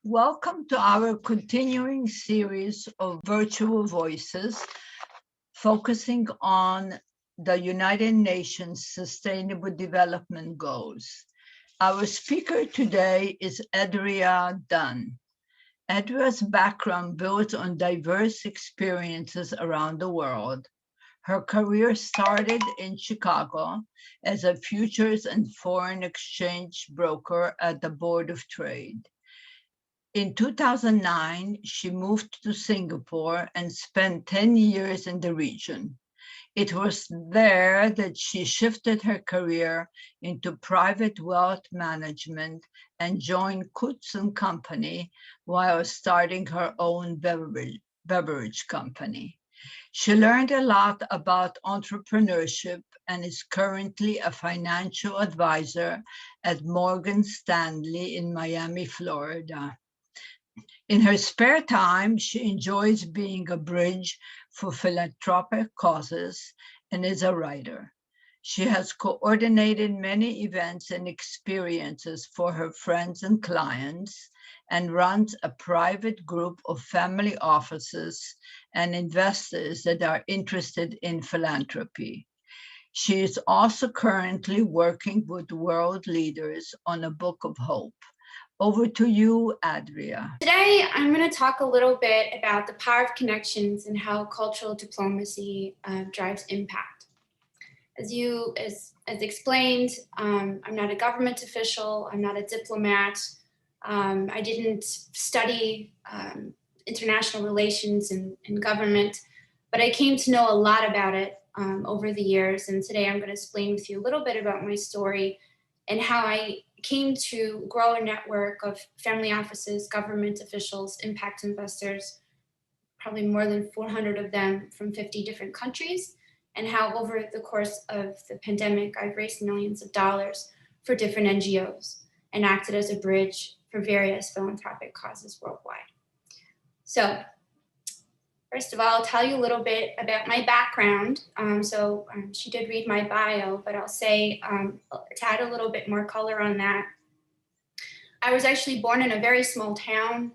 Welcome to our continuing series of virtual voices focusing on the United Nations Sustainable Development Goals. Our speaker today is Adria Dunn. Adria's background builds on diverse experiences around the world. Her career started in Chicago as a futures and foreign exchange broker at the Board of Trade. In 2009, she moved to Singapore and spent 10 years in the region. It was there that she shifted her career into private wealth management and joined Coutts Company while starting her own beverage company. She learned a lot about entrepreneurship and is currently a financial advisor at Morgan Stanley in Miami, Florida. In her spare time, she enjoys being a bridge for philanthropic causes and is a writer. She has coordinated many events and experiences for her friends and clients and runs a private group of family offices and investors that are interested in philanthropy. She is also currently working with world leaders on a book of hope. Over to you, Adria. Today, I'm going to talk a little bit about the power of connections and how cultural diplomacy drives impact. As explained, I'm not a government official. I'm not a diplomat. I didn't study international relations and government, but I came to know a lot about it over the years. And today, I'm going to explain with you a little bit about my story and how I came to grow a network of family offices, government officials, impact investors, probably more than 400 of them from 50 different countries, and how over the course of the pandemic, I've raised millions of dollars for different NGOs and acted as a bridge for various philanthropic causes worldwide. So first of all, I'll tell you a little bit about my background. She did read my bio, but I'll say to add a little bit more color on that. I was actually born in a very small town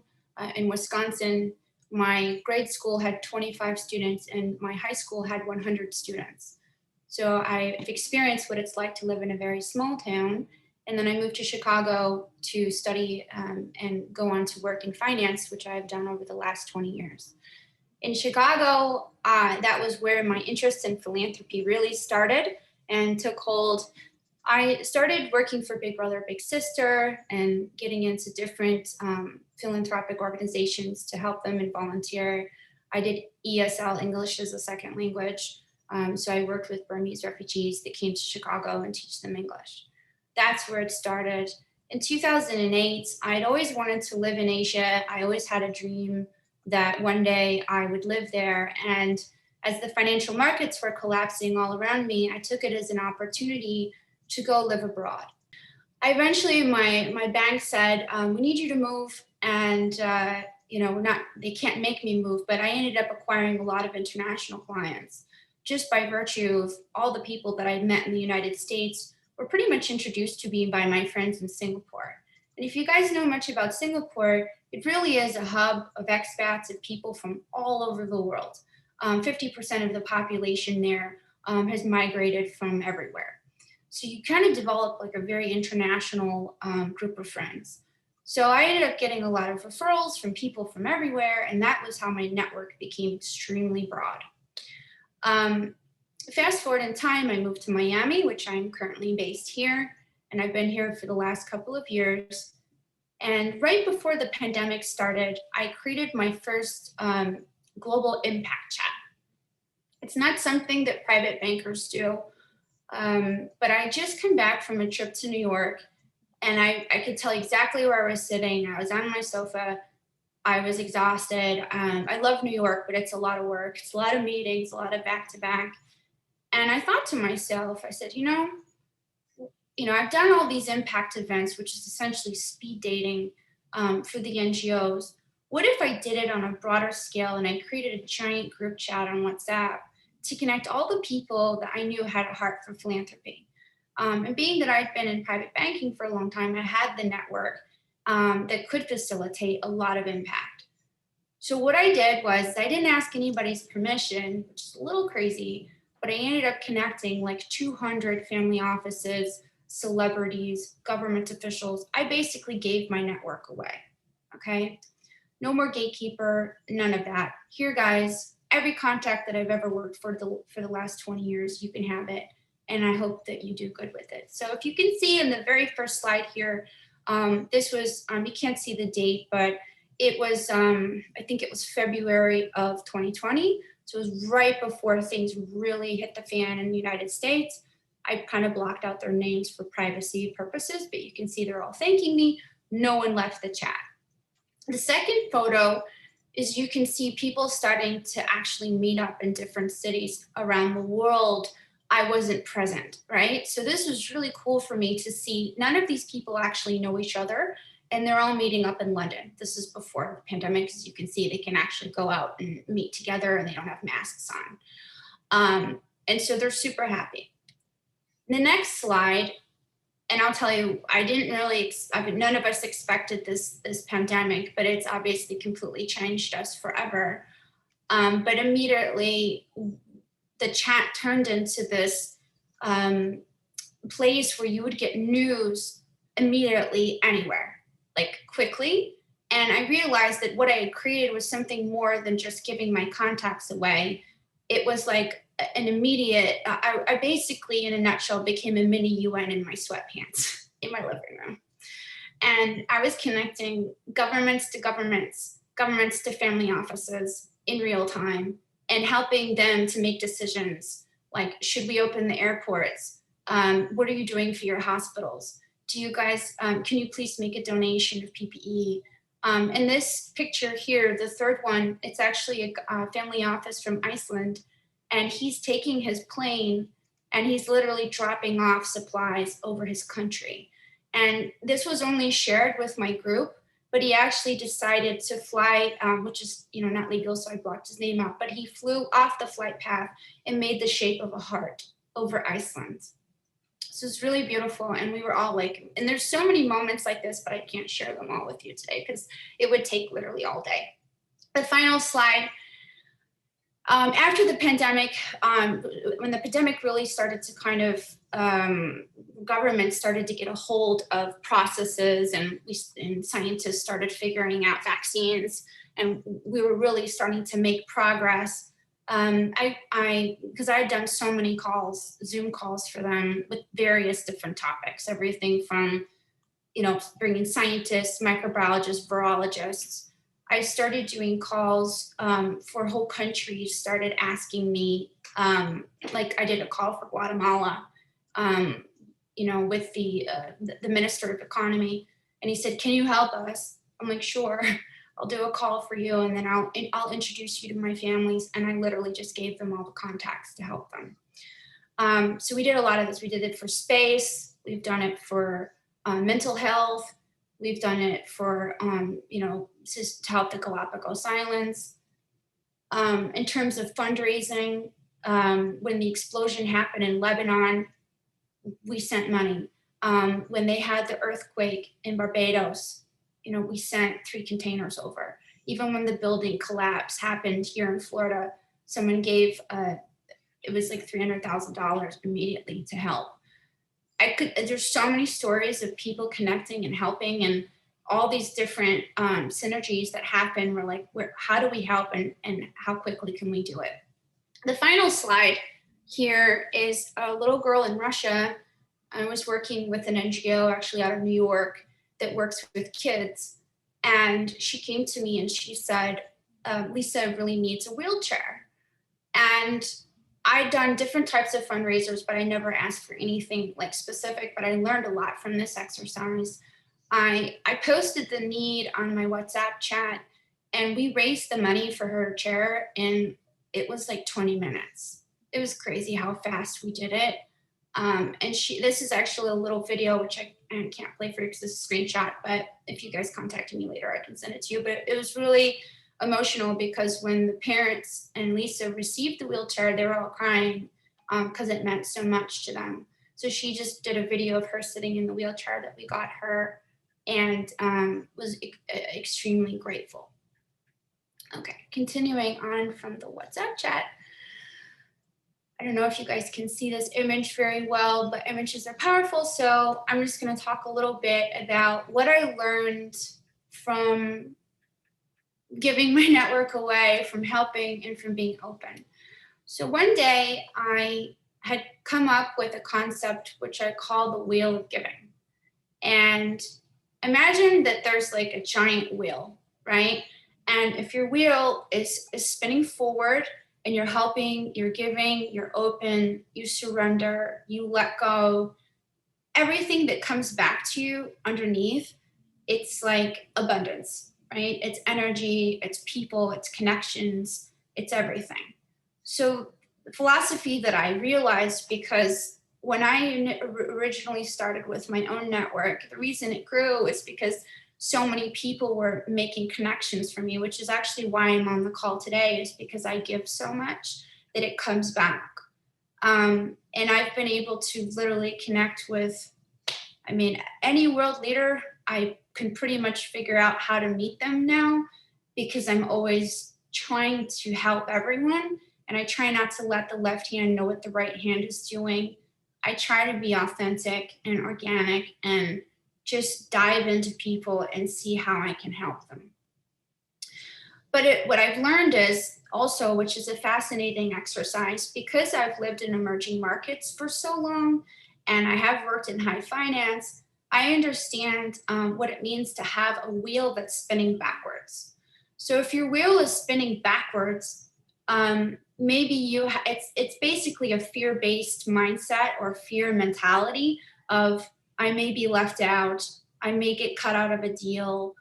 in Wisconsin. My grade school had 25 students and my high school had 100 students. So I've experienced what it's like to live in a very small town. And then I moved to Chicago to study and go on to work in finance, which I've done over the last 20 years. In Chicago, that was where my interest in philanthropy really started and took hold. I started working for Big Brother, Big Sister and getting into different philanthropic organizations to help them and volunteer. I did ESL, English as a second language. So I worked with Burmese refugees that came to Chicago and teach them English. That's where it started. In 2008, I'd always wanted to live in Asia. I always had a dream that one day I would live there. And as the financial markets were collapsing all around me, I took it as an opportunity to go live abroad. Eventually, my bank said, we need you to move. And they can't make me move, but I ended up acquiring a lot of international clients just by virtue of all the people that I'd met in the United States were pretty much introduced to me by my friends in Singapore. And if you guys know much about Singapore, it really is a hub of expats and people from all over the world. 50% of the population there has migrated from everywhere. So you kind of develop like a very international group of friends. So I ended up getting a lot of referrals from people from everywhere, and that was how my network became extremely broad. Fast forward in time, I moved to Miami, which I'm currently based here, and I've been here for the last couple of years. And right before the pandemic started, I created my first global impact chat. It's not something that private bankers do, but I just come back from a trip to New York, and I could tell exactly where I was sitting. I was on my sofa. I was exhausted. I love New York, but it's a lot of work. It's a lot of meetings, a lot of back-to-back. And I thought to myself, I said, I've done all these impact events, which is essentially speed dating for the NGOs. What if I did it on a broader scale and I created a giant group chat on WhatsApp to connect all the people that I knew had a heart for philanthropy? And being that I'd been in private banking for a long time, I had the network. that could facilitate a lot of impact. So what I did was I didn't ask anybody's permission, which is a little crazy, but I ended up connecting like 200 family offices, celebrities, government officials. I basically gave my network away, okay? No more gatekeeper, none of that. Here, guys, every contact that I've ever worked for the last 20 years, you can have it. And I hope that you do good with it. So if you can see in the very first slide here, this was, you can't see the date, but it was, I think it was February of 2020. So it was right before things really hit the fan in the United States. I kind of blocked out their names for privacy purposes, but you can see they're all thanking me. No one left the chat. The second photo is you can see people starting to actually meet up in different cities around the world. I wasn't present, right? So this was really cool for me to see. None of these people actually know each other, and they're all meeting up in London. This is before the pandemic, as you can see, they can actually go out and meet together and they don't have masks on. And so they're super happy. The next slide, and I'll tell you, I didn't really, none of us expected this pandemic, but it's obviously completely changed us forever. But immediately, the chat turned into this place where you would get news immediately anywhere, like quickly. And I realized that what I had created was something more than just giving my contacts away. It was like an immediate, I basically, in a nutshell, became a mini UN in my sweatpants in my living room. And I was connecting governments to governments, governments to family offices in real time, and helping them to make decisions like, should we open the airports? What are you doing for your hospitals? Do you guys, can you please make a donation of PPE? And this picture here, the third one, it's actually a family office from Iceland, and he's taking his plane and he's literally dropping off supplies over his country. And this was only shared with my group, but he actually decided to fly, which is not legal, so I blocked his name out, but he flew off the flight path and made the shape of a heart over Iceland. So it's really beautiful, and we were all like, and there's so many moments like this, but I can't share them all with you today because it would take literally all day. The final slide. After the pandemic, when the pandemic really started to kind of, government started to get a hold of processes, and scientists started figuring out vaccines, and we were really starting to make progress. Because I had done so many calls, Zoom calls for them with various different topics, everything from, bringing scientists, microbiologists, virologists. I started doing calls for whole countries, started asking me, like I did a call for Guatemala, with the Minister of Economy, and he said, "Can you help us?" I'm like, "Sure, I'll do a call for you, and then I'll introduce you to my families." And I literally just gave them all the contacts to help them. So we did a lot of this. We did it for space. We've done it for mental health. We've done it for, just to help the Galapagos Islands. In terms of fundraising, when the explosion happened in Lebanon, we sent money. When they had the earthquake in Barbados, we sent 3 containers over. Even when the building collapse happened here in Florida, someone gave, it was like $300,000 immediately to help. There's so many stories of people connecting and helping, and all these different synergies that happen. We're like, how do we help, and how quickly can we do it? The final slide here is a little girl in Russia. I was working with an NGO actually out of New York that works with kids. And she came to me and she said, Lisa really needs a wheelchair. And I'd done different types of fundraisers, but I never asked for anything like specific, but I learned a lot from this exercise. I posted the need on my WhatsApp chat, and we raised the money for her chair, and it was like 20 minutes. It was crazy how fast we did it. And this is actually a little video, which I can't play for you because it's a screenshot, but if you guys contact me later, I can send it to you. But it was really emotional because when the parents and Lisa received the wheelchair, they were all crying because it meant so much to them. So she just did a video of her sitting in the wheelchair that we got her. and was extremely grateful. Okay, continuing on from the WhatsApp chat. I don't know if you guys can see this image very well, but images are powerful. So I'm just going to talk a little bit about what I learned from giving my network away, from helping, and from being open. So one day I had come up with a concept which I call the wheel of giving. And imagine that there's like a giant wheel, right? And if your wheel is spinning forward and you're helping, you're giving, you're open, you surrender, you let go, everything that comes back to you underneath, it's like abundance, right? It's energy, it's people, it's connections, it's everything. So the philosophy that I realized, because when I originally started with my own network, the reason it grew is because so many people were making connections for me, which is actually why I'm on the call today, is because I give so much that it comes back. And I've been able to literally connect with, I mean, any world leader, I can pretty much figure out how to meet them now, because I'm always trying to help everyone. And I try not to let the left hand know what the right hand is doing. I try to be authentic and organic and just dive into people and see how I can help them. But what I've learned is also, which is a fascinating exercise, because I've lived in emerging markets for so long and I have worked in high finance, I understand what it means to have a wheel that's spinning backwards. So if your wheel is spinning backwards, maybe it's basically a fear-based mindset or fear mentality of, I may be left out, I may get cut out of a deal.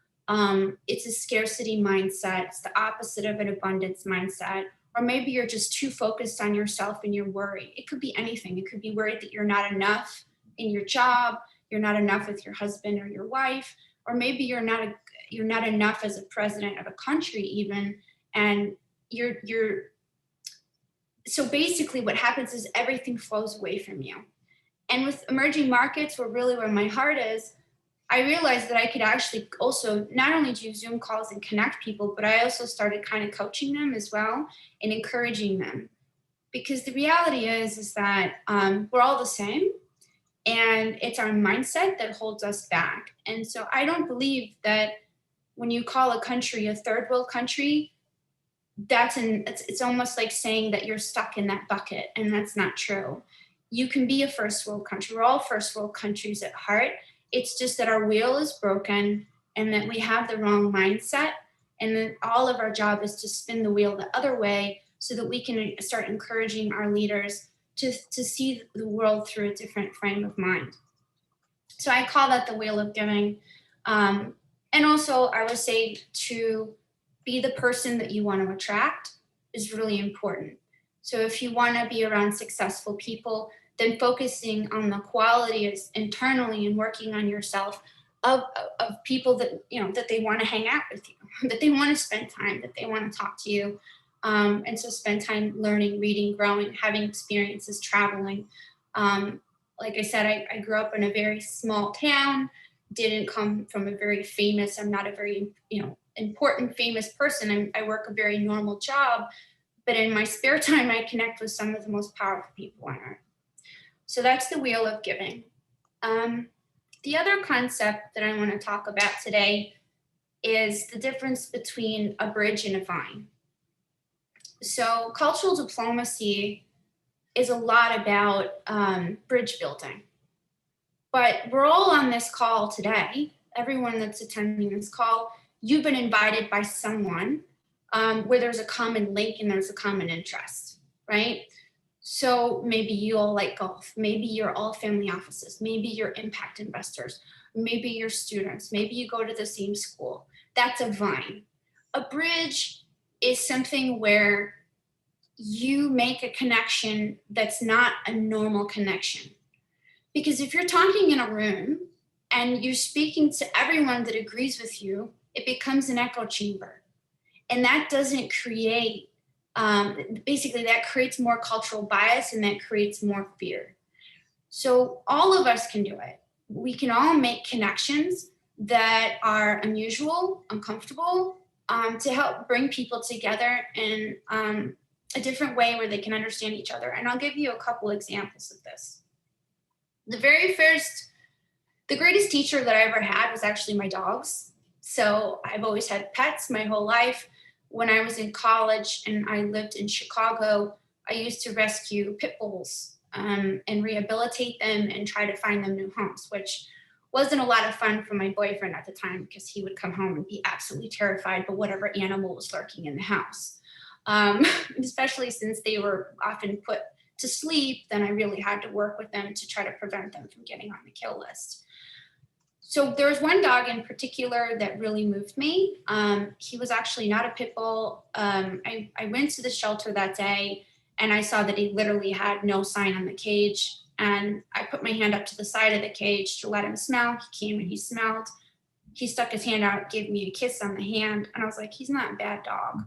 It's a scarcity mindset. It's the opposite of an abundance mindset. Or maybe you're just too focused on yourself and you're worried. It could be anything. It could be worried that you're not enough in your job, you're not enough with your husband or your wife, or maybe you're not enough as a president of a country even, and so basically what happens is everything flows away from you. And with emerging markets, where my heart is, I realized that I could actually also not only do Zoom calls and connect people, but I also started kind of coaching them as well and encouraging them. Because the reality is that we're all the same, and it's our mindset that holds us back. And so I don't believe that when you call a country a third world country, it's almost like saying that you're stuck in that bucket, and that's not true. You can be a first world country. We're all first world countries at heart. It's just that our wheel is broken and that we have the wrong mindset, and that all of our job is to spin the wheel the other way so that we can start encouraging our leaders to see the world through a different frame of mind. So I call that the wheel of giving. And also I would say to be the person that you want to attract is really important. So if you want to be around successful people, then focusing on the qualities internally and working on yourself of people that, that they want to hang out with you, that they want to spend time, that they want to talk to you. And so spend time learning, reading, growing, having experiences, traveling. Like I said, I grew up in a very small town, didn't come from a very famous, I'm not a very, important famous person. I work a very normal job, but in my spare time, I connect with some of the most powerful people on earth. So that's the wheel of giving. The other concept that I want to talk about today is the difference between a bridge and a vine. So cultural diplomacy is a lot about bridge building. But we're all on this call today. Everyone that's attending this call, you've been invited by someone where there's a common link and there's a common interest, right? So maybe you all like golf. Maybe you're all family offices. Maybe you're impact investors. Maybe you're students. Maybe you go to the same school. That's a vine. A bridge is something where you make a connection that's not a normal connection. Because if you're talking in a room and you're speaking to everyone that agrees with you, it becomes an echo chamber. And that doesn't create, basically that creates more cultural bias and that creates more fear. So all of us can do it. We can all make connections that are unusual, uncomfortable, to help bring people together in a different way where they can understand each other. And I'll give you a couple examples of this. The greatest teacher that I ever had was actually my dogs. So I've always had pets my whole life. When I was in college and I lived in Chicago, I used to rescue pit bulls and rehabilitate them and try to find them new homes, which wasn't a lot of fun for my boyfriend at the time because he would come home and be absolutely terrified by whatever animal was lurking in the house. Especially since they were often put to sleep, then I really had to work with them to try to prevent them from getting on the kill list. So there was one dog in particular that really moved me. He was actually not a pit bull. I went to the shelter that day and I saw that he literally had no sign on the cage. And I put my hand up to the side of the cage to let him smell. He came and he smelled. He stuck his hand out, gave me a kiss on the hand. And I was like, he's not a bad dog.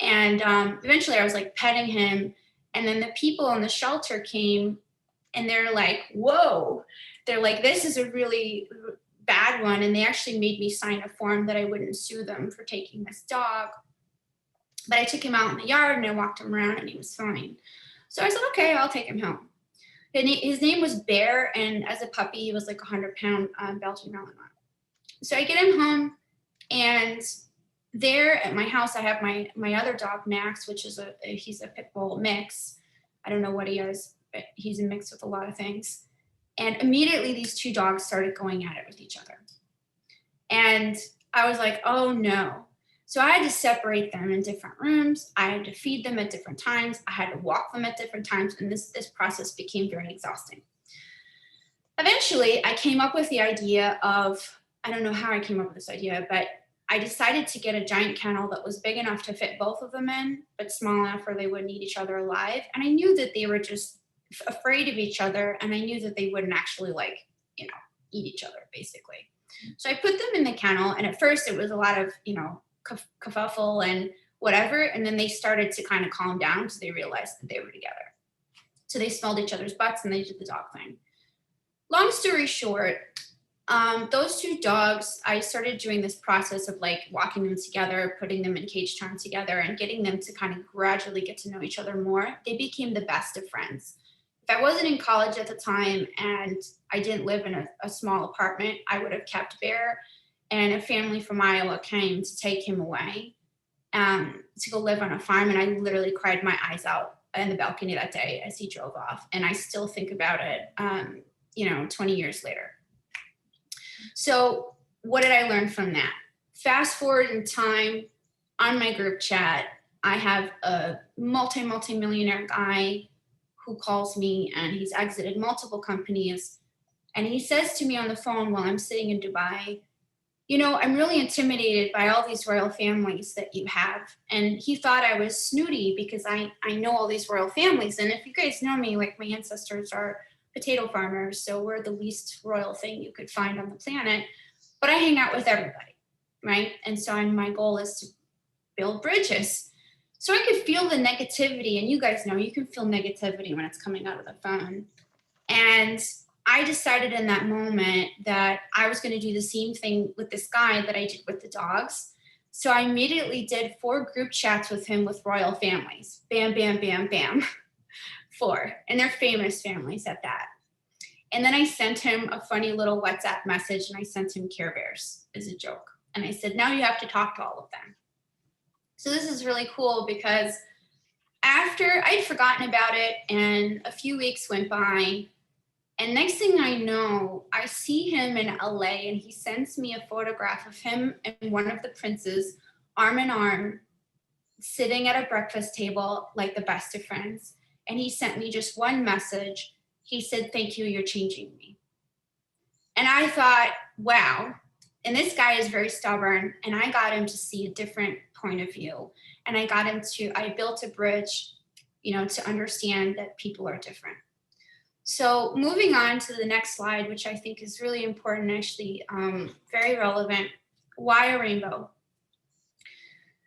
And eventually I was like petting him. And then the people in the shelter came and they're like, whoa. They're like, this is a really bad one. And they actually made me sign a form that I wouldn't sue them for taking this dog. But I took him out in the yard and I walked him around and he was fine. So I said, okay, I'll take him home. And his name was Bear. And as a puppy, he was like 100-pound Belgian Malinois. So I get him home and there at my house, I have my other dog, Max, which is he's a pit bull mix. I don't know what he is, but he's a mix with a lot of things. And immediately these two dogs started going at it with each other. And I was like, oh no. So I had to separate them in different rooms. I had to feed them at different times. I had to walk them at different times. And this process became very exhausting. Eventually, I came up with the idea of, I don't know how I came up with this idea, but I decided to get a giant kennel that was big enough to fit both of them in, but small enough where they wouldn't eat each other alive. And I knew that they were just afraid of each other. And I knew that they wouldn't actually eat each other, basically. So I put them in the kennel. And at first it was a lot of, kerfuffle and whatever. And then they started to kind of calm down because they realized that they were together. So they smelled each other's butts and they did the dog thing. Long story short, those two dogs, I started doing this process of walking them together, putting them in cage time together and getting them to kind of gradually get to know each other more. They became the best of friends. If I wasn't in college at the time and I didn't live in a small apartment, I would have kept Bear, and a family from Iowa came to take him away to go live on a farm. And I literally cried my eyes out in the balcony that day as he drove off. And I still think about it, 20 years later. So what did I learn from that? Fast forward in time, on my group chat, I have a multi-millionaire guy who calls me and he's exited multiple companies. And he says to me on the phone while I'm sitting in Dubai, I'm really intimidated by all these royal families that you have. And he thought I was snooty because I know all these royal families. And if you guys know me, my ancestors are potato farmers, so we're the least royal thing you could find on the planet. But I hang out with everybody, right? And so my goal is to build bridges. So I could feel the negativity, and you guys know you can feel negativity when it's coming out of the phone. And I decided in that moment that I was going to do the same thing with this guy that I did with the dogs. So I immediately did 4 group chats with him with royal families. Bam, bam, bam, bam. 4. And they're famous families at that. And then I sent him a funny little WhatsApp message and I sent him Care Bears as a joke. And I said, now you have to talk to all of them. So this is really cool because after I'd forgotten about it and a few weeks went by, and next thing I know, I see him in LA and he sends me a photograph of him and one of the princes arm in arm, sitting at a breakfast table like the best of friends. And he sent me just one message. He said, thank you, you're changing me. And I thought, wow. And this guy is very stubborn. And I got him to see a different point of view. And I built a bridge, to understand that people are different. So moving on to the next slide, which I think is really important, actually very relevant. Why a rainbow?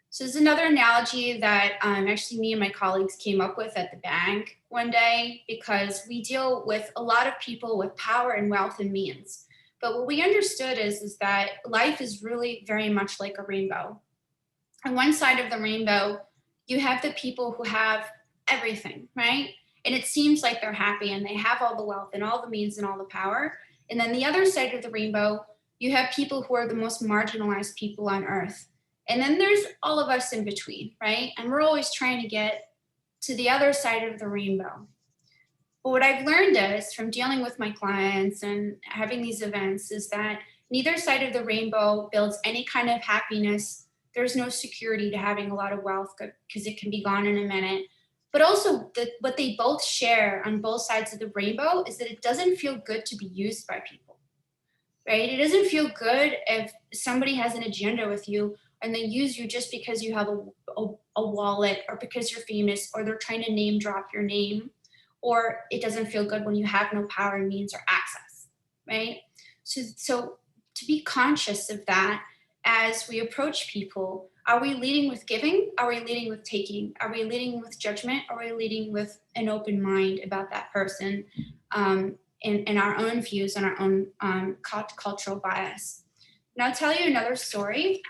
So this is another analogy that actually me and my colleagues came up with at the bank one day, because we deal with a lot of people with power and wealth and means, But what we understood is that life is really very much like a rainbow. On one side of the rainbow, you have the people who have everything, right? And it seems like they're happy and they have all the wealth and all the means and all the power. And then the other side of the rainbow, you have people who are the most marginalized people on earth. And then there's all of us in between, right? And we're always trying to get to the other side of the rainbow. But what I've learned is from dealing with my clients and having these events is that neither side of the rainbow builds any kind of happiness. There's no security to having a lot of wealth because it can be gone in a minute. But also what they both share on both sides of the rainbow is that it doesn't feel good to be used by people, right? It doesn't feel good if somebody has an agenda with you and they use you just because you have a wallet or because you're famous or they're trying to name drop your name, or it doesn't feel good when you have no power, means, or access, right? So to be conscious of that as we approach people, are we leading with giving? Are we leading with taking? Are we leading with judgment? Are we leading with an open mind about that person and our own views and our own cultural bias? And I'll tell you another story.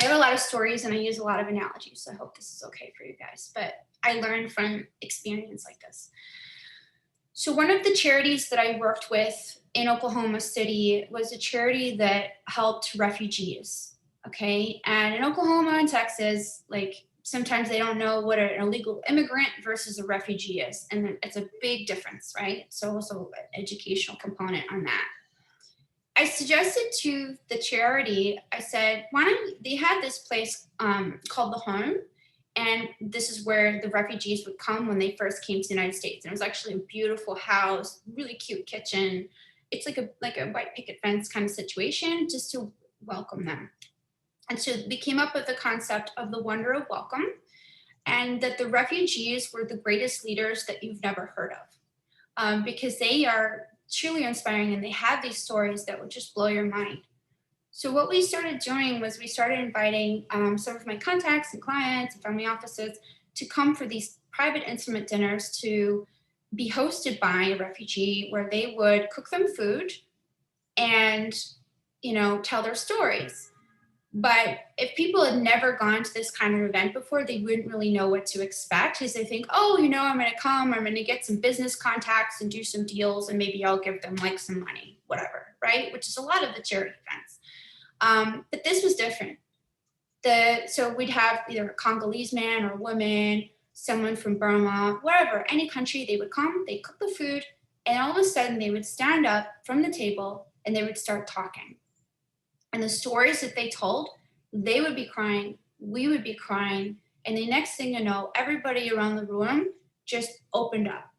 I have a lot of stories and I use a lot of analogies, so I hope this is okay for you guys, but I learned from experience like this. So one of the charities that I worked with in Oklahoma City was a charity that helped refugees, okay? And in Oklahoma and Texas, like sometimes they don't know what an illegal immigrant versus a refugee is, and it's a big difference, right? So also an educational component on that. I suggested to the charity, I said, why don't, they had this place called The Home, and this is where the refugees would come when they first came to the United States. And it was actually a beautiful house, really cute kitchen. It's like a white picket fence kind of situation just to welcome them. And so we came up with the concept of the wonder of welcome, and that the refugees were the greatest leaders that you've never heard of, because they are truly inspiring and they have these stories that would just blow your mind. So what we started doing was we started inviting some of my contacts and clients and family offices to come for these private intimate dinners to be hosted by a refugee, where they would cook them food and, you know, tell their stories. But if people had never gone to this kind of event before, they wouldn't really know what to expect, because they think, oh, you know, I'm going to come, I'm going to get some business contacts and do some deals, and maybe I'll give them like some money, whatever, right? Which is a lot of the charity events. But this was different. So we'd have either a Congolese man or woman, someone from Burma, wherever, any country, they would come, they'd cook the food, and all of a sudden they would stand up from the table and they would start talking. And the stories that they told, they would be crying, we would be crying, and the next thing you know, everybody around the room just opened up.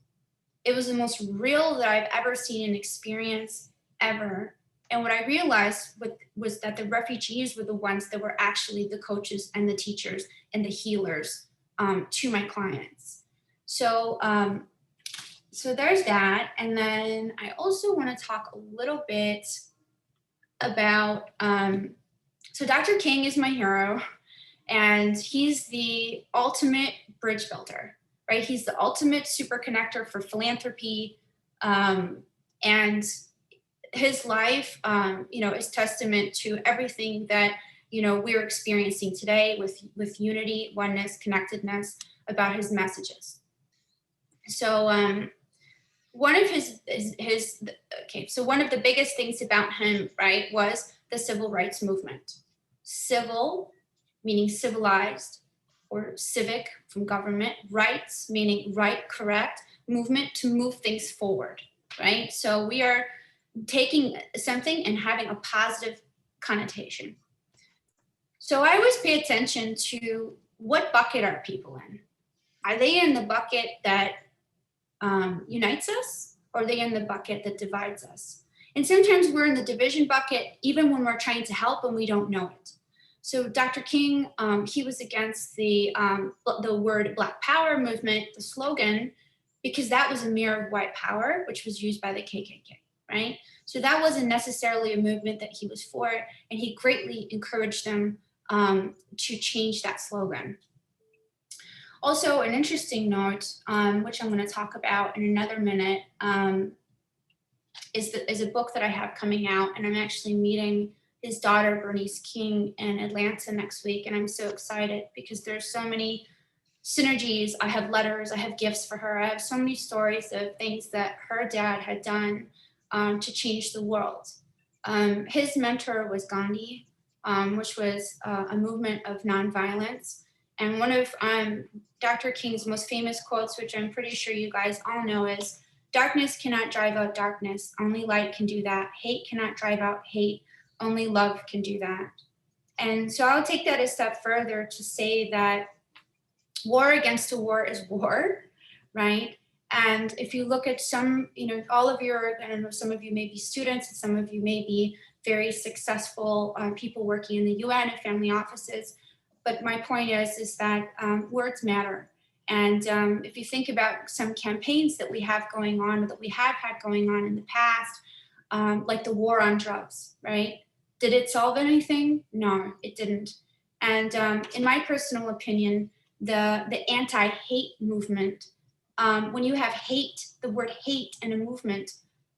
It was the most real that I've ever seen and experienced ever. And what I realized was that the refugees were the ones that were actually the coaches and the teachers and the healers to my clients. So, so there's that. And then I also want to talk a little bit about, so Dr. King is my hero, and he's the ultimate bridge builder, right? He's the ultimate super connector for philanthropy, and his life, you know, is testament to everything that, you know, we're experiencing today with unity, oneness, connectedness, about his messages. So one of so one of the biggest things about him, right, was the civil rights movement. Civil, meaning civilized, or civic from government, rights, meaning right, correct, movement to move things forward, right? So we are taking something and having a positive connotation. So I always pay attention to what bucket are people in? Are they in the bucket that unites us, or are they in the bucket that divides us? And sometimes we're in the division bucket even when we're trying to help and we don't know it. So Dr. King, he was against the word Black Power movement, the slogan, because that was a mirror of white power, which was used by the KKK, right? So that wasn't necessarily a movement that he was for, and he greatly encouraged them to change that slogan. Also, an interesting note, which I'm going to talk about in another minute, is a book that I have coming out, and I'm actually meeting his daughter, Bernice King, in Atlanta next week. And I'm so excited because there's so many synergies. I have letters, I have gifts for her. I have so many stories of things that her dad had done to change the world. His mentor was Gandhi, which was a movement of nonviolence. And one of Dr. King's most famous quotes, which I'm pretty sure you guys all know, is, "Darkness cannot drive out darkness, only light can do that. Hate cannot drive out hate, only love can do that." And so I'll take that a step further to say that war against a war is war, right? And if you look at some, all of your, I don't know, some of you may be students, and some of you may be very successful people working in the UN and family offices. But my point is that words matter. And if you think about some campaigns that we have going on, or that we have had going on in the past, like the war on drugs, right? Did it solve anything? No, it didn't. And in my personal opinion, the anti-hate movement, when you have hate, the word hate in a movement,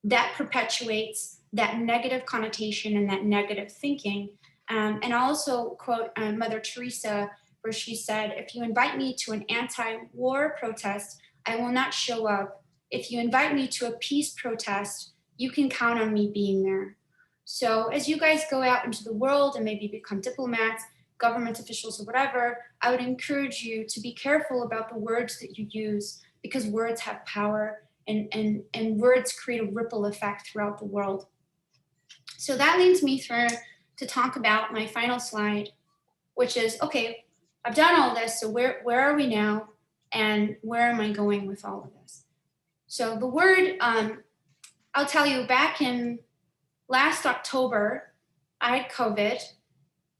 that perpetuates that negative connotation and that negative thinking. And I'll also quote Mother Teresa, where she said, "If you invite me to an anti-war protest, I will not show up. If you invite me to a peace protest, you can count on me being there." So as you guys go out into the world and maybe become diplomats, government officials, or whatever, I would encourage you to be careful about the words that you use, because words have power, and words create a ripple effect throughout the world. So that leads me through to talk about my final slide, which is, okay, I've done all this, so where are we now, and where am I going with all of this? So the word, I'll tell you, back in last October, I had COVID,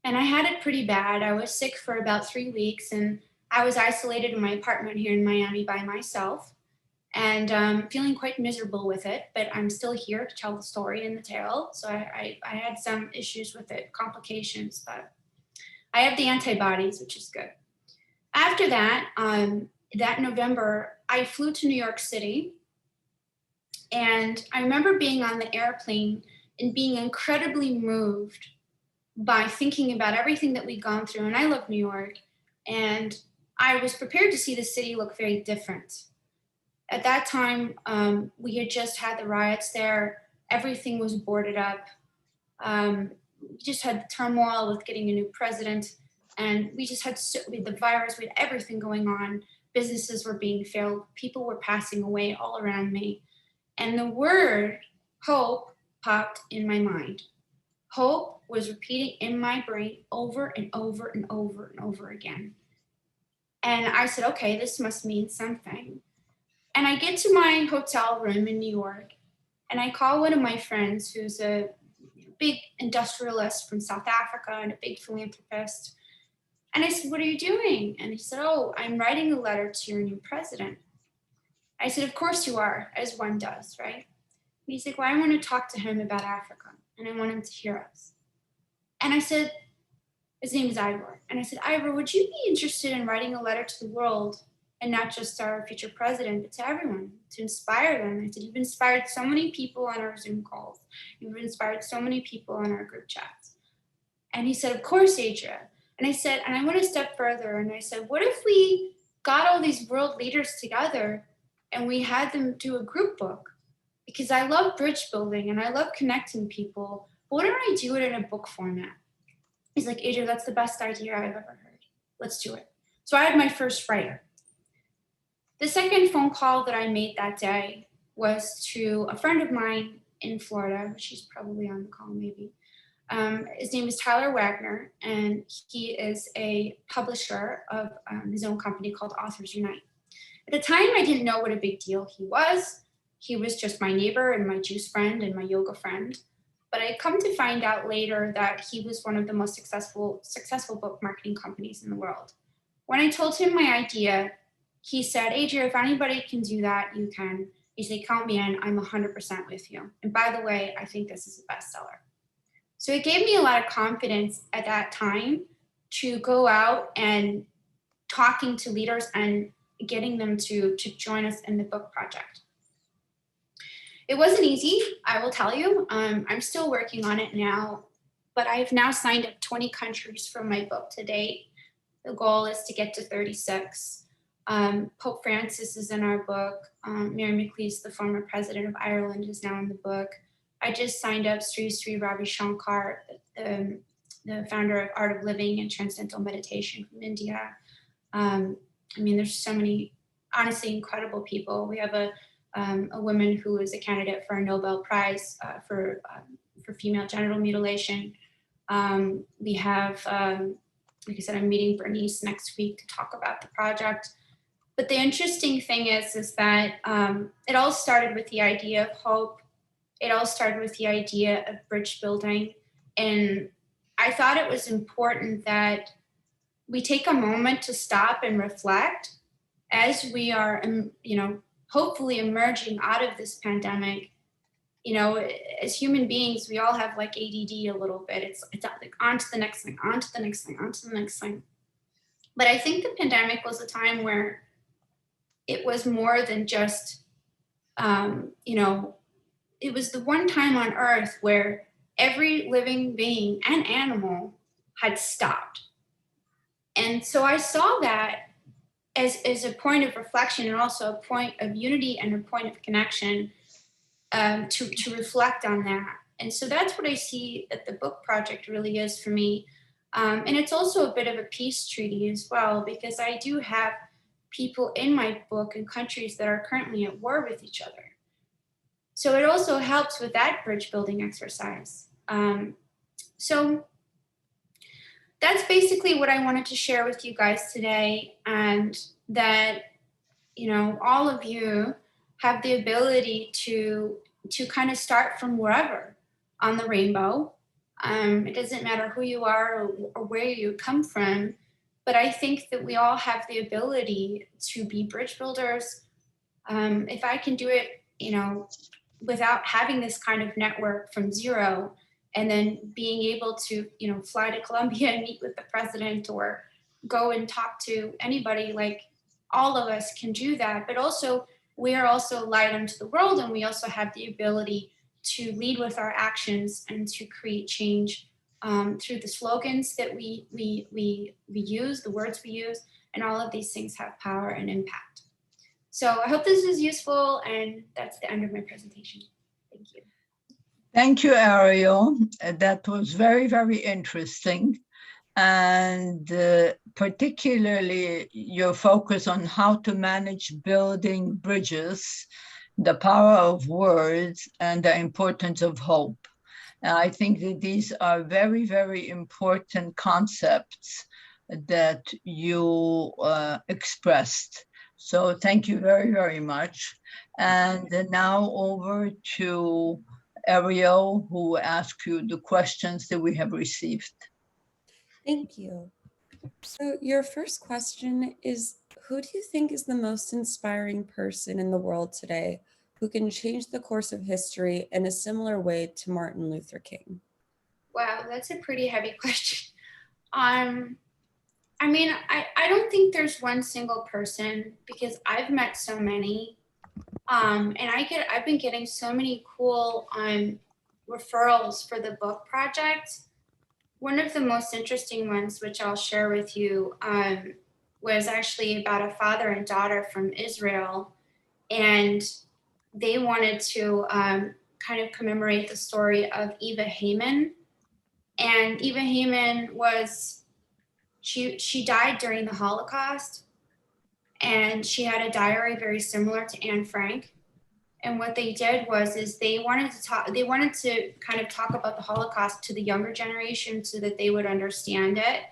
and I had it pretty bad. I was sick for about 3 weeks, and I was isolated in my apartment here in Miami by myself, and feeling quite miserable with it, but I'm still here to tell the story and the tale. So I had some issues with it, complications, but I have the antibodies, which is good. After that, that November, I flew to New York City, and I remember being on the airplane and being incredibly moved by thinking about everything that we'd gone through. And I love New York, and I was prepared to see the city look very different. At that time, we had just had the riots there. Everything was boarded up. We just had turmoil with getting a new president, and we just had the virus, we had everything going on. Businesses were being failed. People were passing away all around me. And the word hope popped in my mind. Hope was repeating in my brain over and over and over and over again. And I said, okay, this must mean something. And I get to my hotel room in New York, and I call one of my friends who's a big industrialist from South Africa and a big philanthropist. And I said, what are you doing? And he said, oh, I'm writing a letter to your new president. I said, of course you are, as one does, right? And he's like, well, I want to talk to him about Africa, and I want him to hear us. And I said, his name is Ivor. And I said, Ivor, would you be interested in writing a letter to the world, and not just our future president, but to everyone, to inspire them? I said, you've inspired so many people on our Zoom calls. You've inspired so many people on our group chats. And he said, of course, Adria. And I said, and I went a step further, and I said, what if we got all these world leaders together and we had them do a group book? Because I love bridge building and I love connecting people. But why don't I do it in a book format? He's like, Adria, that's the best idea I've ever heard. Let's do it. So I had my first writer. The second phone call that I made that day was to a friend of mine in Florida. She's probably on the call maybe. His name is Tyler Wagner, and he is a publisher of his own company called Authors Unite. At the time, I didn't know what a big deal he was. He was just my neighbor and my juice friend and my yoga friend. But I come to find out later that he was one of the most successful book marketing companies in the world. When I told him my idea, he said, Adria, if anybody can do that, you can. He said, count me in, I'm 100% with you. And by the way, I think this is a bestseller. So it gave me a lot of confidence at that time to go out and talking to leaders and getting them to join us in the book project. It wasn't easy, I will tell you. I'm still working on it now, but I've now signed up 20 countries for my book to date. The goal is to get to 36. Pope Francis is in our book. Mary McLeese, the former president of Ireland, is now in the book. I just signed up Sri Sri Ravi Shankar, the founder of Art of Living and Transcendental Meditation from India. I mean, there's so many honestly incredible people. We have a woman who is a candidate for a Nobel Prize for female genital mutilation. We have, like I said, I'm meeting Bernice next week to talk about the project. But the interesting thing is that it all started with the idea of hope. It all started with the idea of bridge building. And I thought it was important that we take a moment to stop and reflect as we are, hopefully emerging out of this pandemic. As human beings, we all have like ADD a little bit. It's like on to the next thing, on to the next thing, on to the next thing. But I think the pandemic was a time where it was more than just, it was the one time on earth where every living being and animal had stopped. And so I saw that as a point of reflection and also a point of unity and a point of connection to reflect on that. And so that's what I see that the book project really is for me. And it's also a bit of a peace treaty as well, because I do have people in my book in countries that are currently at war with each other. So it also helps with that bridge building exercise. So that's basically what I wanted to share with you guys today, and that, all of you have the ability to kind of start from wherever on the rainbow. It doesn't matter who you are or where you come from, but I think that we all have the ability to be bridge builders. If I can do it, without having this kind of network from zero, and then being able to, fly to Colombia and meet with the president or go and talk to anybody, like all of us can do that. But also, we are also light unto the world, and we also have the ability to lead with our actions and to create change through the slogans that we use, the words we use, and all of these things have power and impact. So I hope this is useful, and that's the end of my presentation. Thank you. Thank you, Ariel. That was very, very interesting. And particularly your focus on how to manage building bridges, the power of words, and the importance of hope. And I think that these are very, very important concepts that you expressed. So thank you very, very much. And now over to Ariel, who will ask you the questions that we have received. Thank you. So your first question is, who do you think is the most inspiring person in the world today who can change the course of history in a similar way to Martin Luther King? Wow, that's a pretty heavy question. I don't think there's one single person, because I've met so many. And I've been getting so many cool referrals for the book project. One of the most interesting ones, which I'll share with you, was actually about a father and daughter from Israel. And they wanted to kind of commemorate the story of Eva Heyman. And Eva Heyman she died during the Holocaust. And she had a diary very similar to Anne Frank. And what they did is they wanted to kind of talk about the Holocaust to the younger generation so that they would understand it,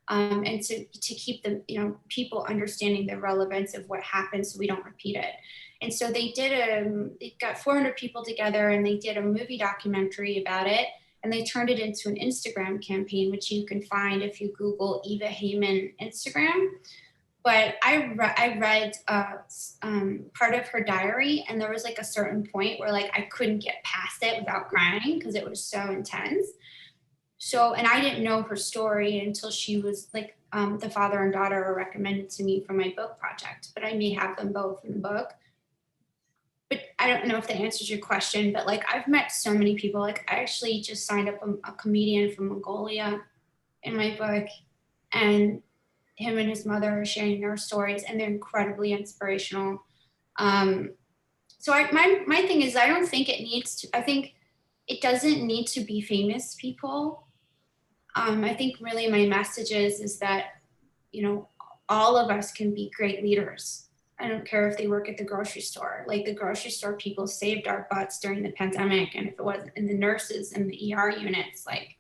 and to keep the people understanding the relevance of what happened so we don't repeat it. And so they got 400 people together and they did a movie documentary about it, and they turned it into an Instagram campaign, which you can find if you Google Eva Heyman Instagram. But I read part of her diary, and there was like a certain point where like I couldn't get past it without crying because it was so intense. So, and I didn't know her story until she was like the father and daughter were recommended to me for my book project, but I may have them both in the book. but I don't know if that answers your question, but like I've met so many people. Like I actually just signed up a comedian from Mongolia in my book, and him and his mother are sharing their stories, and they're incredibly inspirational. So my thing is, I don't think it needs to, I think it doesn't need to be famous people. I think really my message is that, you know, all of us can be great leaders. I don't care if they work at the grocery store. Like the grocery store people saved our butts during the pandemic. And if it wasn't, and the nurses and the ER units, like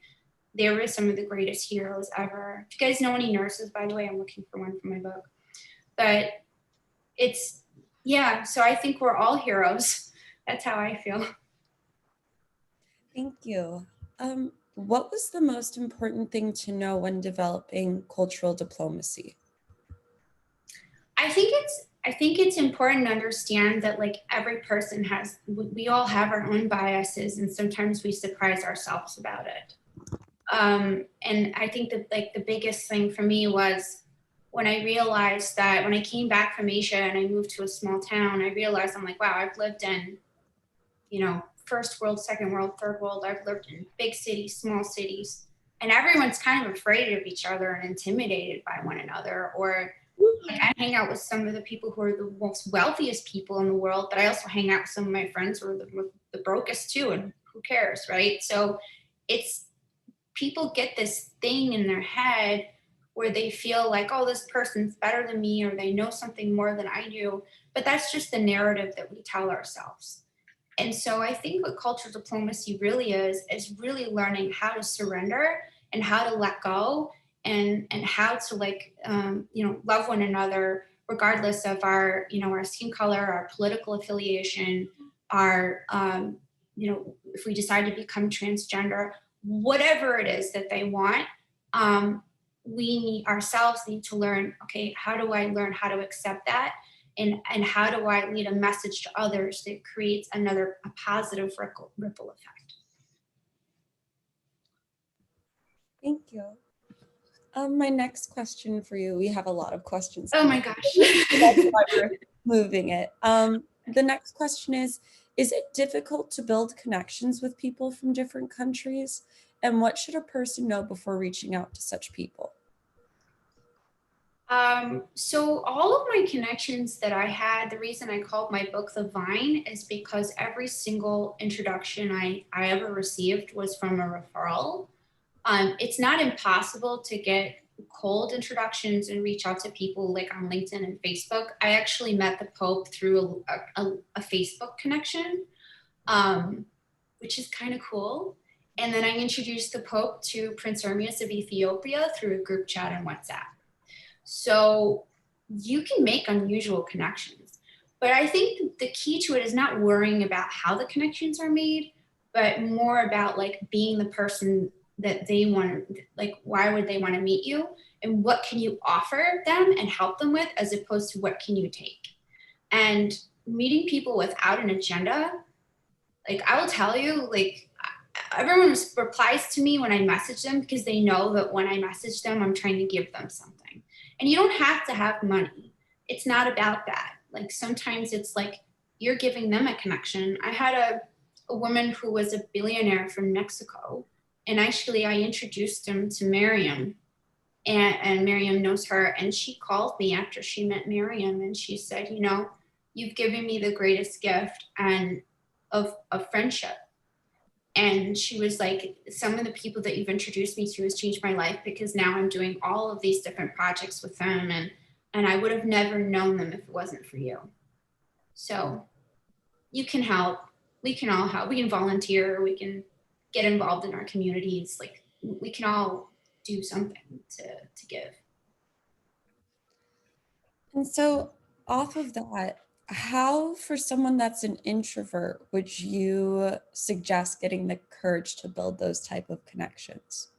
they were some of the greatest heroes ever. If you guys know any nurses, by the way, I'm looking for one for my book. But it's, yeah, so I think we're all heroes. That's how I feel. Thank you. What was the most important thing to know when developing cultural diplomacy? I think it's important to understand that like every person has, we all have our own biases, and sometimes we surprise ourselves about it. And I think that like the biggest thing for me was when I realized that when I came back from Asia and I moved to a small town, I realized I'm like, wow, I've lived in, you know, first world, second world, third world. I've lived in big cities, small cities, and everyone's kind of afraid of each other and intimidated by one another. Or like I hang out with some of the people who are the most wealthiest people in the world, but I also hang out with some of my friends who are the brokest too, and who cares, right? So it's, people get this thing in their head where they feel like, oh, this person's better than me, or they know something more than I do. But that's just the narrative that we tell ourselves. And so I think what cultural diplomacy really is really learning how to surrender and how to let go, and how to like, you know, love one another regardless of our, you know, our skin color, our political affiliation, our, you know, if we decide to become transgender, whatever it is that they want, we need, ourselves need to learn, okay, how do I learn how to accept that? And how do I lead a message to others that creates a positive ripple effect? Thank you. My next question for you, we have a lot of questions. Oh my gosh. That's why we're moving it. The next question is it difficult to build connections with people from different countries? And what should a person know before reaching out to such people? So all of my connections that I had, the reason I called my book The Vine is because every single introduction I ever received was from a referral. It's not impossible to get cold introductions and reach out to people like on LinkedIn and Facebook. I actually met the Pope through a Facebook connection, which is kind of cool. And then I introduced the Pope to Prince Ermias of Ethiopia through a group chat on WhatsApp. So you can make unusual connections, but I think the key to it is not worrying about how the connections are made, but more about like being the person that they want, like why would they want to meet you, and what can you offer them and help them with, as opposed to what can you take. And meeting people without an agenda, like I will tell you, like everyone replies to me when I message them because they know that when I message them, I'm trying to give them something. And you don't have to have money. It's not about that. Like sometimes it's like you're giving them a connection. I had a woman who was a billionaire from Mexico, and actually I introduced him to Miriam, and Miriam knows her, and she called me after she met Miriam, and she said, you know, you've given me the greatest gift and of friendship. And she was like, some of the people that you've introduced me to has changed my life, because now I'm doing all of these different projects with them, and I would have never known them if it wasn't for you. So you can help. We can all help. We can volunteer. We can get involved in our communities. Like we can all do something to give. And so off of that, how, for someone that's an introvert, would you suggest getting the courage to build those type of connections?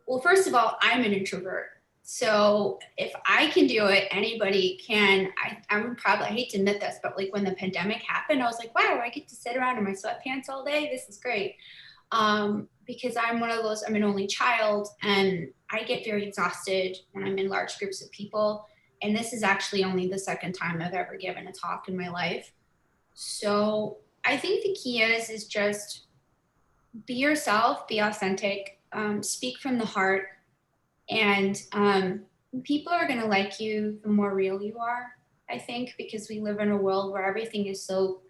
Well, first of all, I'm an introvert. So if I can do it, anybody can. I would probably, I hate to admit this, but like when the pandemic happened, I was like, wow, I get to sit around in my sweatpants all day. This is great. Because I'm one of those, I'm an only child, and I get very exhausted when I'm in large groups of people. And this is actually only the second time I've ever given a talk in my life. So I think the key is just be yourself, be authentic, speak from the heart, and people are going to like you the more real you are, I think, because we live in a world where everything is so,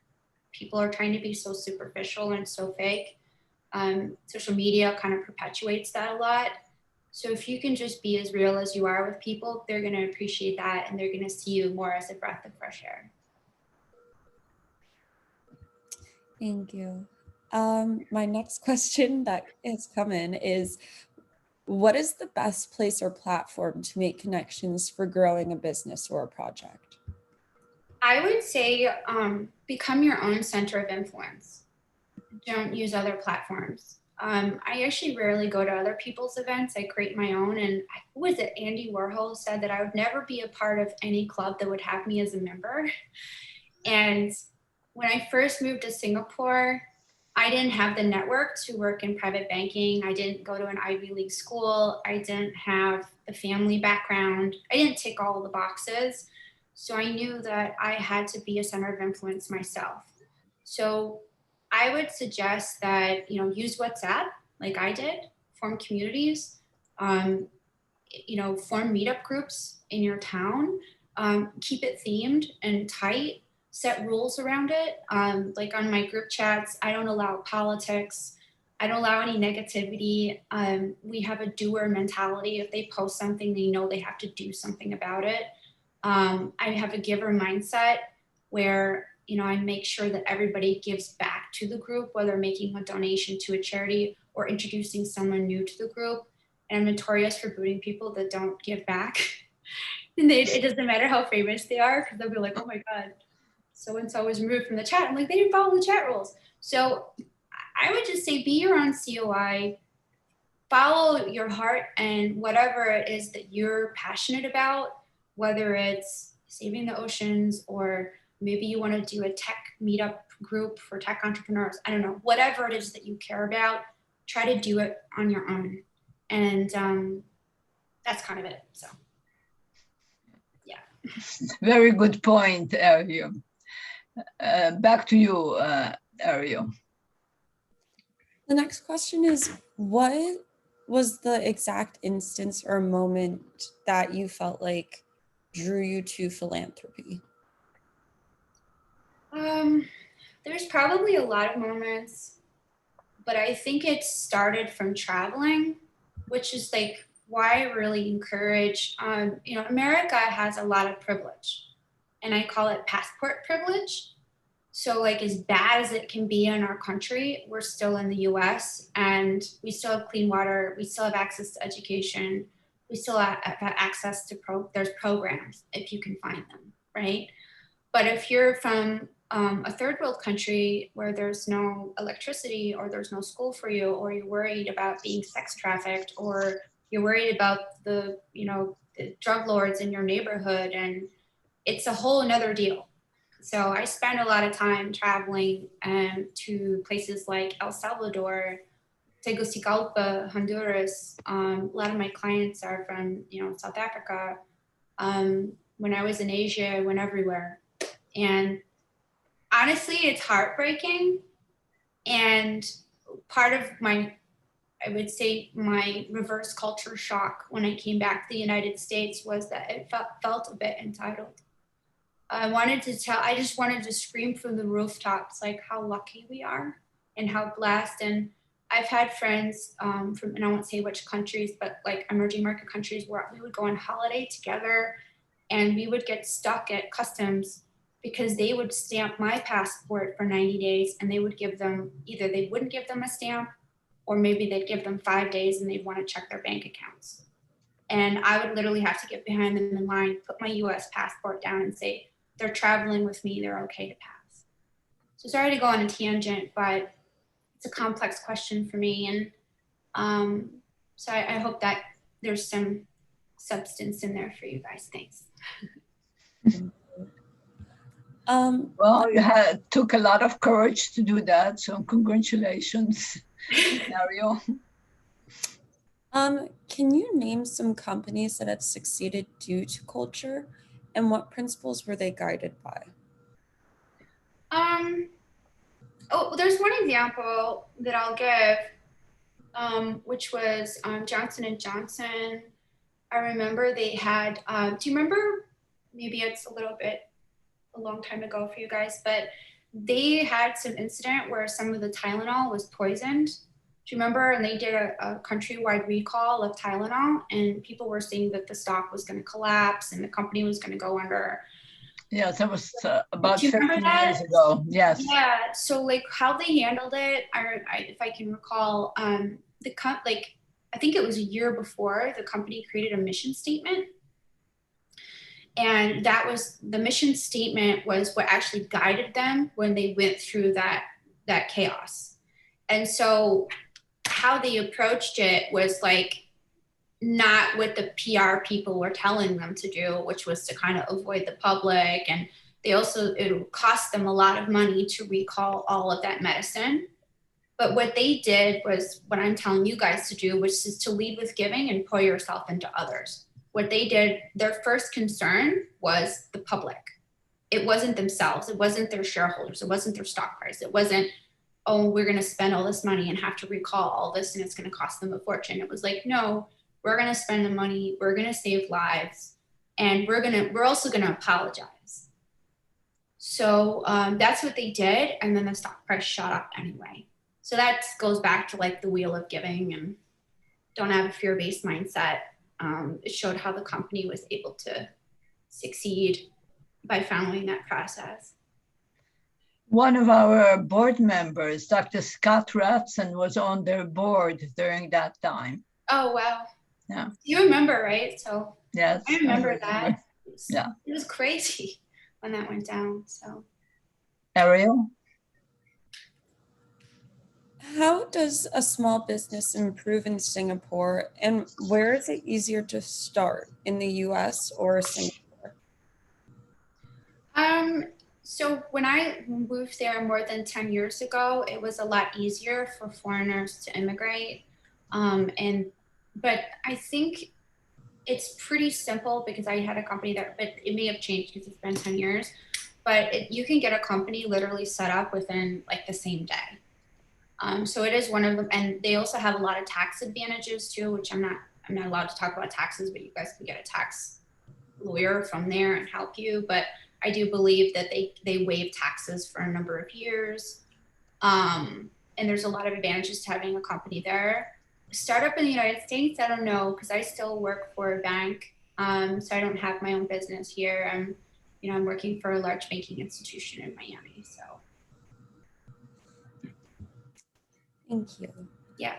people are trying to be so superficial and so fake. Social media kind of perpetuates that a lot. So if you can just be as real as you are with people, they're going to appreciate that, and they're going to see you more as a breath of fresh air. Thank you. My next question that has come in is, what is the best place or platform to make connections for growing a business or a project? I would say become your own center of influence. Don't use other platforms. I actually rarely go to other people's events. I create my own. And who was it? Andy Warhol said that I would never be a part of any club that would have me as a member. And when I first moved to Singapore, I didn't have the network to work in private banking. I didn't go to an Ivy League school. I didn't have the family background. I didn't tick all the boxes. So I knew that I had to be a center of influence myself. So I would suggest that, use WhatsApp like I did, form communities, form meetup groups in your town, keep it themed and tight, set rules around it. Like on my group chats, I don't allow politics. I don't allow any negativity. We have a doer mentality. If they post something, they know they have to do something about it. I have a giver mindset where, I make sure that everybody gives back to the group, whether making a donation to a charity or introducing someone new to the group. And I'm notorious for booting people that don't give back. And it doesn't matter how famous they are, because they'll be like, oh my God, so-and-so was removed from the chat. I'm like, they didn't follow the chat rules. So I would just say, be your own COI, follow your heart and whatever it is that you're passionate about, whether it's saving the oceans or maybe you want to do a tech meetup group for tech entrepreneurs. I don't know, whatever it is that you care about, try to do it on your own. And that's kind of it. So, yeah. Very good point, Ariel. Back to you, Ariel. The next question is, what was the exact instance or moment that you felt like drew you to philanthropy? There's probably a lot of moments, but I think it started from traveling, which is like why I really encourage, America has a lot of privilege, and I call it passport privilege. So like as bad as it can be in our country, we're still in the US and we still have clean water. We still have access to education. We still have access to there's programs if you can find them, right? But if you're from a third world country where there's no electricity or there's no school for you, or you're worried about being sex trafficked, or you're worried about the drug lords in your neighborhood, and it's a whole another deal. So I spend a lot of time traveling to places like El Salvador, Tegucigalpa, Honduras. A lot of my clients are from South Africa. When I was in Asia, I went everywhere. And honestly, it's heartbreaking. And part of my reverse culture shock when I came back to the United States was that it felt a bit entitled. I just wanted to scream from the rooftops, like how lucky we are and how blessed. And I've had friends from, and I won't say which countries, but like emerging market countries, where we would go on holiday together and we would get stuck at customs because they would stamp my passport for 90 days and they would give them, either they wouldn't give them a stamp, or maybe they'd give them 5 days and they'd want to check their bank accounts. And I would literally have to get behind them in line, put my US passport down and say, they're traveling with me, they're okay to pass. So sorry to go on a tangent, but it's a complex question for me. And so I hope that there's some substance in there for you guys. Thanks. Well, you took a lot of courage to do that, so congratulations, Ariel. Can you name some companies that have succeeded due to culture, and what principles were they guided by? Oh, there's one example that I'll give, which was Johnson and Johnson. I remember they had, do you remember, maybe it's a long time ago for you guys, but they had some incident where some of the Tylenol was poisoned. Do you remember? And they did a countrywide recall of Tylenol, and people were saying that the stock was going to collapse and the company was going to go under. Yes, that was about Do you 50 remember that? years ago. Yes. Yeah. So like how they handled it, if I can recall, I think it was a year before the company created a mission statement. And that was the mission statement was what actually guided them when they went through that chaos. And so how they approached it was like not what the PR people were telling them to do, which was to kind of avoid the public. And they also, it cost them a lot of money to recall all of that medicine. But what they did was what I'm telling you guys to do, which is to lead with giving and pour yourself into others. What they did, their first concern was the public. It wasn't themselves. It wasn't their shareholders. It wasn't their stock price. It wasn't, oh, we're going to spend all this money and have to recall all this and it's going to cost them a fortune. It was like, no, we're going to spend the money. We're going to save lives. And we're also going to apologize. So that's what they did. And then the stock price shot up anyway. So that goes back to like the wheel of giving and don't have a fear-based mindset. It showed how the company was able to succeed by following that process. One of our board members, Dr. Scott Ratson, was on their board during that time. Oh, wow. Yeah. You remember, right? So yes, I remember that. Yeah. It was crazy when that went down. So Ariel? How does a small business improve in Singapore, and where is it easier to start, in the US or Singapore? So when I moved there more than 10 years ago, it was a lot easier for foreigners to immigrate. But I think it's pretty simple because I had a company but it may have changed because it's been 10 years, but you can get a company literally set up within like the same day. So it is one of them, and they also have a lot of tax advantages too, which I'm not allowed to talk about taxes, but you guys can get a tax lawyer from there and help you. But I do believe that they waive taxes for a number of years. And there's a lot of advantages to having a company there. Startup in the United States, I don't know, because I still work for a bank. So I don't have my own business here. I'm working for a large banking institution in Miami, so. Thank you. Yeah.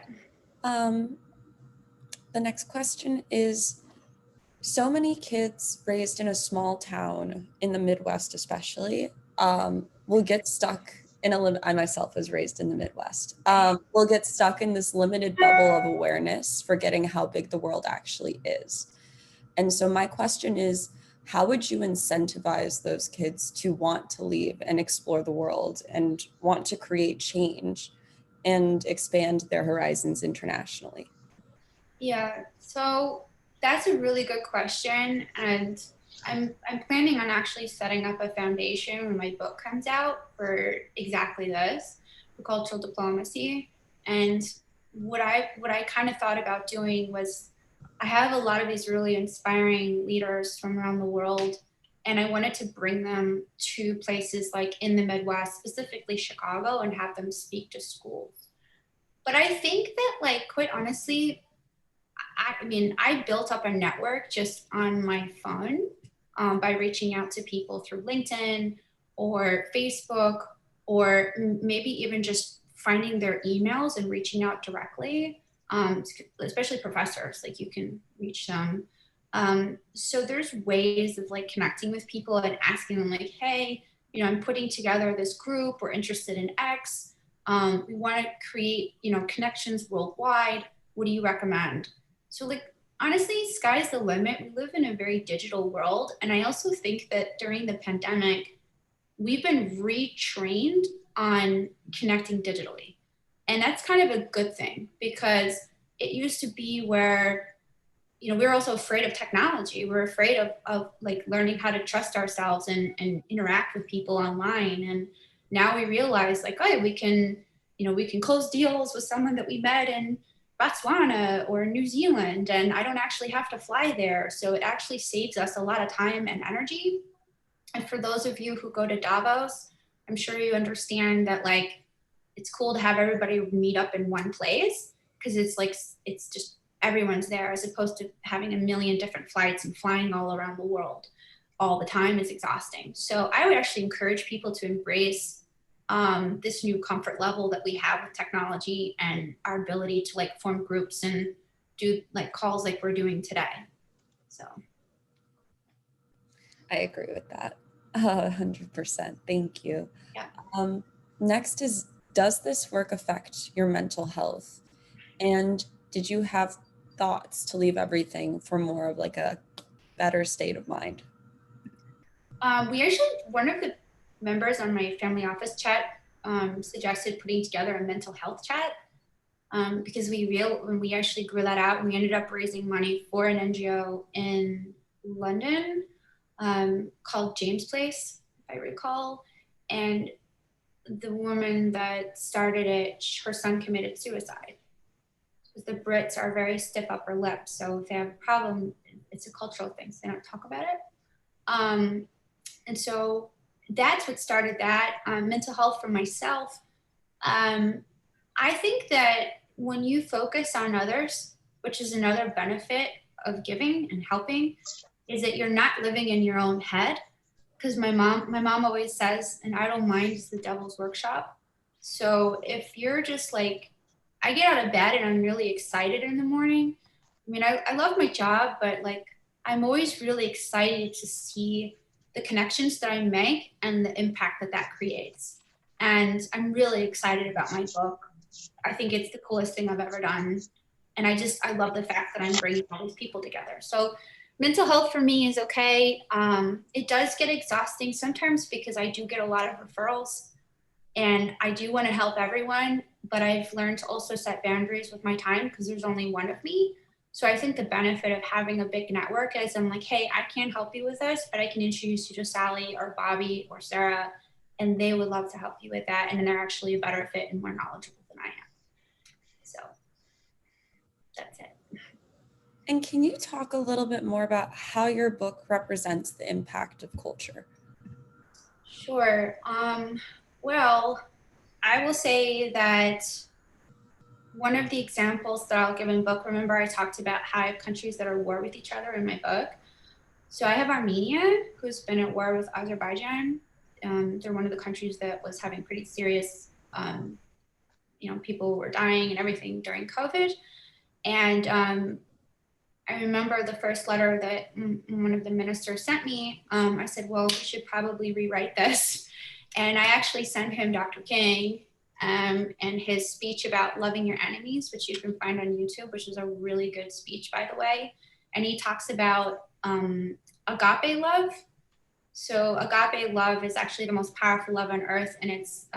The next question is, so many kids raised in a small town in the Midwest especially will get stuck in I myself was raised in the Midwest, will get stuck in this limited bubble of awareness, forgetting how big the world actually is. And so my question is, how would you incentivize those kids to want to leave and explore the world and want to create change and expand their horizons internationally? Yeah, so that's a really good question. And I'm planning on actually setting up a foundation when my book comes out for exactly this, for cultural diplomacy. And what I kind of thought about doing was, I have a lot of these really inspiring leaders from around the world, and I wanted to bring them to places like in the Midwest, specifically Chicago, and have them speak to schools. But I think that, like, quite honestly, I built up a network just on my phone by reaching out to people through LinkedIn or Facebook, or maybe even just finding their emails and reaching out directly, especially professors, like you can reach them. So there's ways of like connecting with people and asking them like, hey, I'm putting together this group, we're interested in X. We want to create, connections worldwide. What do you recommend? So like, honestly, sky's the limit. We live in a very digital world. And I also think that during the pandemic, we've been retrained on connecting digitally. And that's kind of a good thing, because it used to be where, we were also afraid of technology. We're afraid of like learning how to trust ourselves and interact with people online. now we realize like, oh, we can close deals with someone that we met in Botswana or New Zealand, and I don't actually have to fly there. So it actually saves us a lot of time and energy. And for those of you who go to Davos, I'm sure you understand that like, it's cool to have everybody meet up in one place, because it's like, it's just everyone's there, as opposed to having a million different flights and flying all around the world all the time is exhausting. So I would actually encourage people to embrace this new comfort level that we have with technology and our ability to like form groups and do like calls like we're doing today. So I agree with that 100%. Thank you. Yeah. Next is, does this work affect your mental health? And did you have thoughts to leave everything for more of like a better state of mind? We actually, one of the members on my family office chat suggested putting together a mental health chat because when we actually grew that out, we ended up raising money for an NGO in London called James Place, if I recall. And the woman that started it, her son committed suicide. Because the Brits are very stiff upper lip, so if they have a problem, it's a cultural thing, so they don't talk about it. And so that's what started that. Mental health for myself. I think that when you focus on others, which is another benefit of giving and helping, is that you're not living in your own head. Because my mom always says, an idle mind is the devil's workshop. So if you're just like, I get out of bed and I'm really excited in the morning. I mean, I love my job, but like, I'm always really excited to see the connections that I make and the impact that that creates. And I'm really excited about my book. I think it's the coolest thing I've ever done. And I love the fact that I'm bringing all these people together. So mental health for me is okay. It does get exhausting sometimes because I do get a lot of referrals and I do want to help everyone, but I've learned to also set boundaries with my time because there's only one of me. So I think the benefit of having a big network is I'm like, hey, I can't help you with this, but I can introduce you to Sally or Bobby or Sarah, and they would love to help you with that. And then they're actually a better fit and more knowledgeable than I am. So that's it. And can you talk a little bit more about how your book represents the impact of culture? Sure. Well, I will say that one of the examples that I'll give in book, remember I talked about how I have countries that are at war with each other in my book. So I have Armenia, who's been at war with Azerbaijan. They're one of the countries that was having pretty serious, people were dying and everything during COVID. And I remember the first letter that one of the ministers sent me. I said, well, we should probably rewrite this. And I actually sent him Dr. King and his speech about loving your enemies, which you can find on YouTube, which is a really good speech, by the way. And he talks about agape love. So agape love is actually the most powerful love on earth. And it's,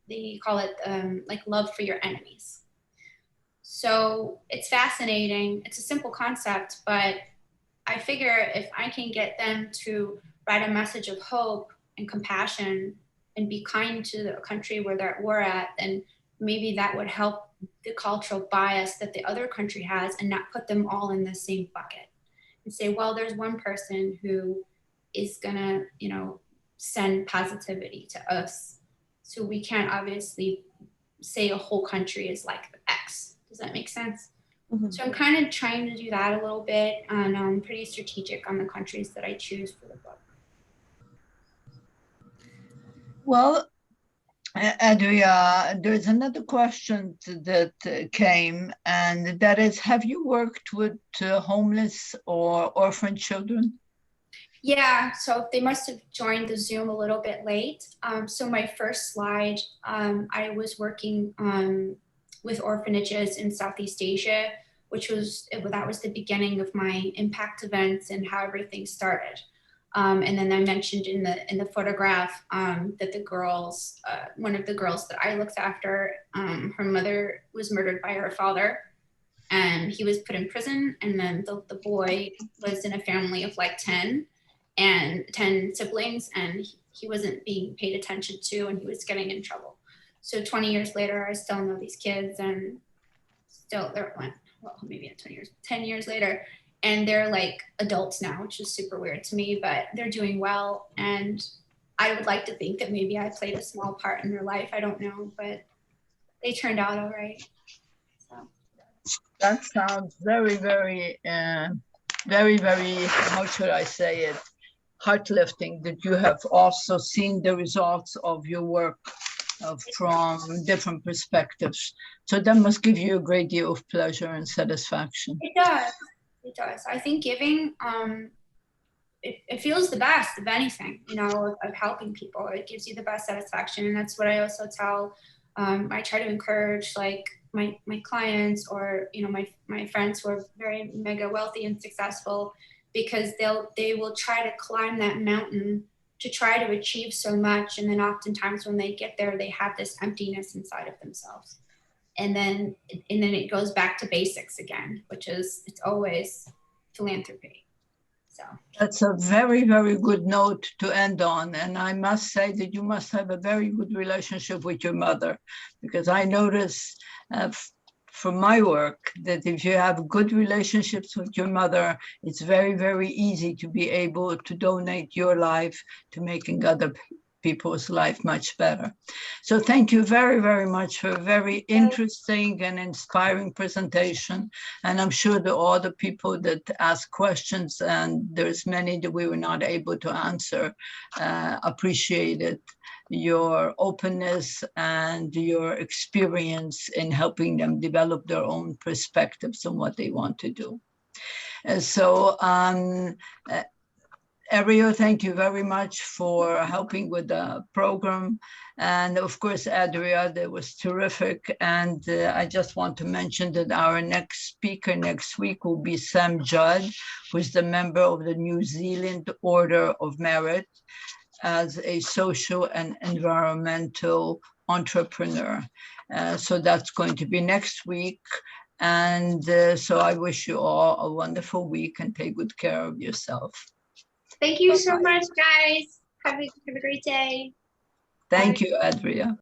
they call it like love for your enemies. So it's fascinating. It's a simple concept, but I figure if I can get them to write a message of hope and compassion and be kind to the country where they're at war at, then maybe that would help the cultural bias that the other country has and not put them all in the same bucket and say, well, there's one person who is gonna, send positivity to us. So we can't obviously say a whole country is like X. Does that make sense? Mm-hmm. So I'm kind of trying to do that a little bit, and I'm pretty strategic on the countries that I choose for the book. Well, Adria, there's another question that came, and that is, have you worked with homeless or orphan children? Yeah, so they must have joined the Zoom a little bit late. So my first slide, I was working with orphanages in Southeast Asia, that was the beginning of my impact events and how everything started. And then I mentioned in the photograph that the girls, one of the girls that I looked after, her mother was murdered by her father, and he was put in prison. And then the boy was in a family of like 10. and 10 siblings, and he wasn't being paid attention to, and he was getting in trouble. So 20 years later, I still know these kids, and still they're, well, maybe 10 years later, and they're like adults now, which is super weird to me, but they're doing well. And I would like to think that maybe I played a small part in their life. I don't know, but they turned out all right. So. That sounds very, very, how should I say it, heart-lifting, that you have also seen the results of your work from different perspectives. So that must give you a great deal of pleasure and satisfaction. It does. It does. I think giving, it feels the best of anything, you know, of helping people. It gives you the best satisfaction. And that's what I also tell, I try to encourage like my clients, or, you know, my friends who are very mega wealthy and successful, because they will try to climb that mountain to try to achieve so much. And then oftentimes when they get there, they have this emptiness inside of themselves. And then it goes back to basics again, which is, it's always philanthropy. So that's a very, very good note to end on. And I must say that you must have a very good relationship with your mother, because I notice from my work that if you have good relationships with your mother, it's very, very easy to be able to donate your life to making other people's life much better. So thank you very, very much for a very interesting and inspiring presentation. And I'm sure that all the people that ask questions, and there's many that we were not able to answer, appreciated your openness and your experience in helping them develop their own perspectives on what they want to do. And so, Adria, thank you very much for helping with the program. And of course, Adria, that was terrific. And I just want to mention that our next speaker next week will be Sam Judd, who is the member of the New Zealand Order of Merit, as a social and environmental entrepreneur. So that's going to be next week. And so I wish you all a wonderful week and take good care of yourself. thank you so much, guys. Have a great day. Thank you, Adria.